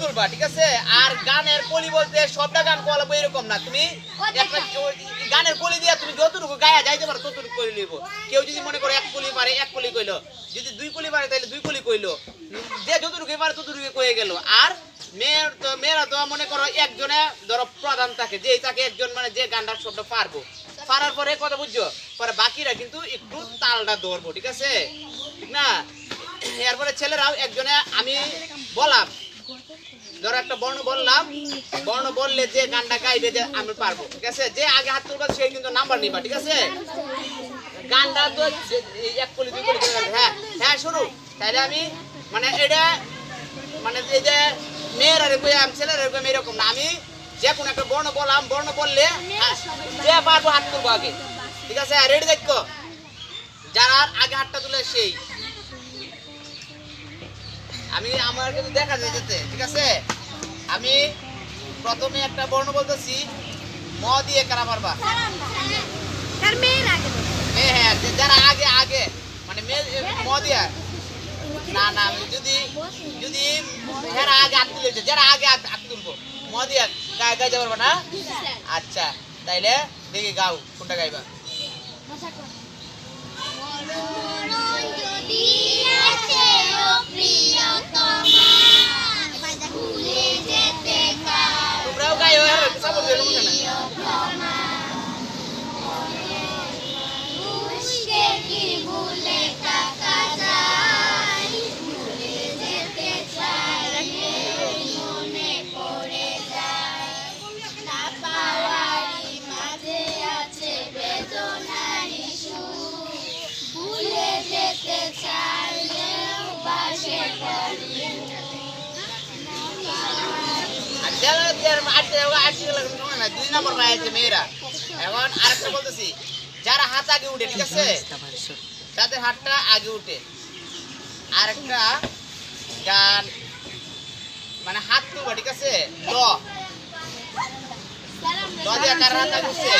তুলবা, ঠিক আছে? আর গানের কলি বলতে সবটা গান কলাবো এরকম না। তুমি একটা গানের কলি দিয়া তুমি যতটুকু গায়া যাইতে পারো ততটুকু কলি লইব। কেউ যদি মনে করে এক কলি পারে এক কলি কইলো, যদি দুই কলি পারে তাহলে দুই কলি কইলো, যে যতটুকু পারে ততটুকু কয়ে গেল। আর মেয়েরা তো মনে করো একজনে ধরো প্রধান থাকে, যে তাকে একজন মানে যে গানটার শব্দ পারবো, পারার পরে কথা বুঝছো, পরে বাকিরা কিন্তু একটু তালটা ধরবো, ঠিক আছে? ঠিক না? এরপরে ছেলেরাও একজনে আমি বললাম, ধরো একটা বর্ণ বললাম, বর্ণ বললে যে গানটা গাইবে যে আমি পারবো, ঠিক আছে? যে আগে হাত তুলবা সে কিন্তু নাম্বার নিবা, ঠিক আছে? গানটা তো এক কলি দুই কলি করে, হ্যাঁ হ্যাঁ শুরু। তাইলে আমি মানে এটা মানে এই যে মেয়েরা রেখে আমি ছেলেরা রেখে এরকম না, আমি যে কোনো একটা বর্ণ বললাম, বর্ণ বললে যে পারবো হাত তুলবো আগে, ঠিক আছে? রেডি দেখো, যারা আগে হাতটা তুলে সেই আমি আমার কিন্তু দেখা যায় যেতে, ঠিক আছে? আমি প্রথমে একটা বর্ণ বলতেছি, ম দিয়ে কারা পারবা? হ্যাঁ, যারা আগে আগে মানে ম দিয়া না না, যদি যদি যারা আগে হাত তুলেছে, যারা আগে হাত তুলবো ম দিয়া গাইতে পারবা না? আচ্ছা, তাইলে দেখি গাও, কোনটা গাইবা? তোমরাও গাইও, সাপোর্ট দিও না। মেয়েরা এখন আরেকটা বলতেছি, যারা হাত আগে উঠে, ঠিক আছে, তাদের হাতটা আগে উঠে। আরেকটা গান মানে হাত তুলবা, ঠিক আছে? ল ল দিয়ে কার হাত আগে উঠছে?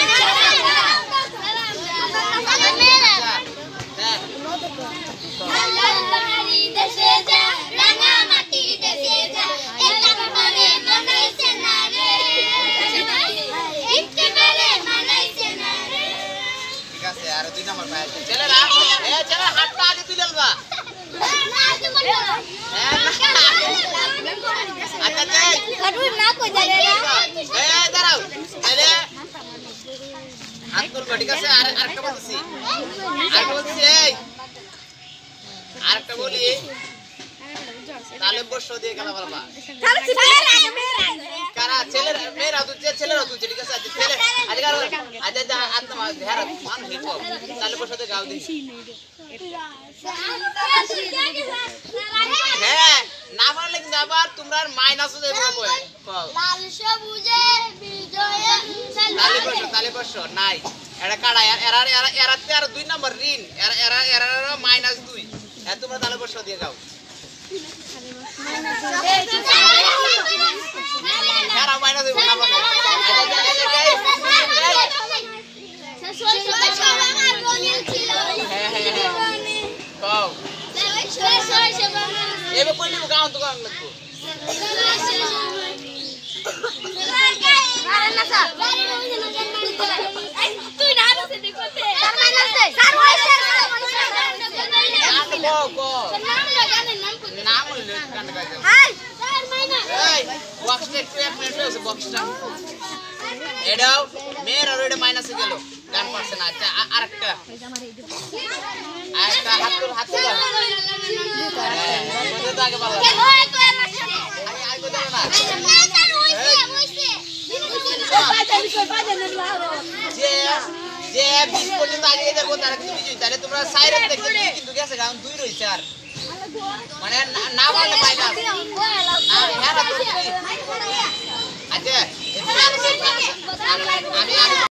আর দুই নাম্বার পাইছে ছেলেরা, ছেলেরা হাতটা আগে তুলে আলবা। আচ্ছা দাঁড়াও, তাহলে হাত তুলবা, ঠিক আছে? আরেকটা বলতেছি, আরেকটা বলি, তাহলে বর্ষ দিয়ে গেলা পারবা কারা? ছেলেরা মেয়েরা তুলছে, ছেলেরা তুলছে, ঠিক আছে? আচ্ছা ছেলে তাহলে বর্ষ দিয়ে গাও দিই। হ্যাঁ, না পারলে কিন্তু আবার তোমরা মাইনাস হয়ে যাবে। তাহলে বর্ষ নাই এটা কাটা, এরাতে আর দুই নম্বর ঋণ, এরা মাইনাস 2, তোমরা তাহলে বর্ষ দিয়ে গাও। এবার কই নিব গাউন তো গাউন লাগবো। তুই না আছে দেখতে স্যার মাইনাস দে স্যার হইছে স্যার গো নাম লাগানের নাম কই নাম হইলো গান গাইতে হাই স্যার মাইনাস এই বক্সটা একটু এক মিনিট হইছে বক্সটা এডাও মেয়ের আর এটা মাইনাসে গেল গান পারছে না। আচ্ছা আরেকটা হাত তো মধ্যে তো আগে ভালো আমি কই দাও না যে 20 পর্যন্ত আগে যাবো তারা কিন্তু বিজয়ী। তাহলে তোমরা সাইরেন দেখতে কিন্তু গেছে কারণ 2 রইছে আর মানে না বললে মাইনাস আচ্ছা আমি